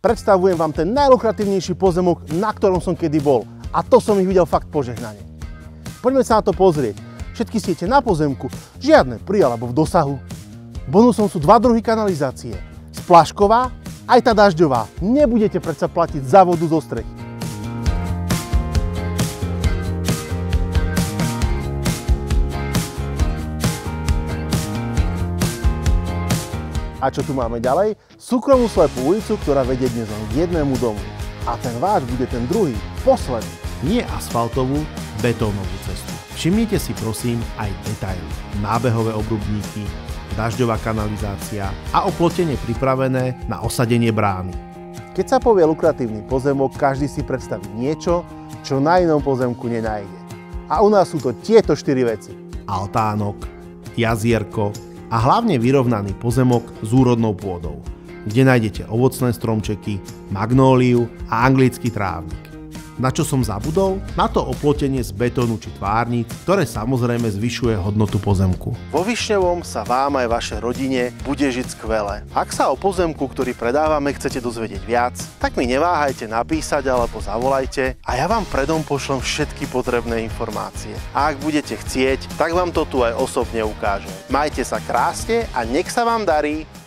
Predstavujem vám ten najlukratívnejší pozemok, na ktorom som kedy bol. A to som ich videl fakt požehnanie. Poďme sa na to pozrieť. Všetky siete na pozemku, žiadne pri alebo v dosahu. Bonusom sú dva druhy kanalizácie. Splašková, aj tá dažďová. Nebudete predsa platiť za vodu zo strechy. A čo tu máme ďalej? Súkromnú slepú ulicu, ktorá vedie dnes len k jednému domu. A ten váš bude ten druhý, posledný. Nie asfaltovú, betónovú cestu. Všimnite si prosím aj detaily. Nábehové obrubníky, dažďová kanalizácia a oplotenie pripravené na osadenie brány. Keď sa povie lukratívny pozemok, každý si predstaví niečo, čo na inom pozemku nenájde. A u nás sú to tieto 4 veci. Altánok, jazierko a hlavne vyrovnaný pozemok s úrodnou pôdou, kde nájdete ovocné stromčeky, magnóliu a anglický trávnik. Na čo som zabudol? Na to oplotenie z betónu či tvárnic, ktoré samozrejme zvyšuje hodnotu pozemku. Vo Višňovom sa vám aj vašej rodine bude žiť skvele. Ak sa o pozemku, ktorý predávame, chcete dozvedieť viac, tak mi neváhajte napísať alebo zavolajte a ja vám predom pošlem všetky potrebné informácie. A ak budete chcieť, tak vám to tu aj osobne ukážem. Majte sa krásne a nech sa vám darí!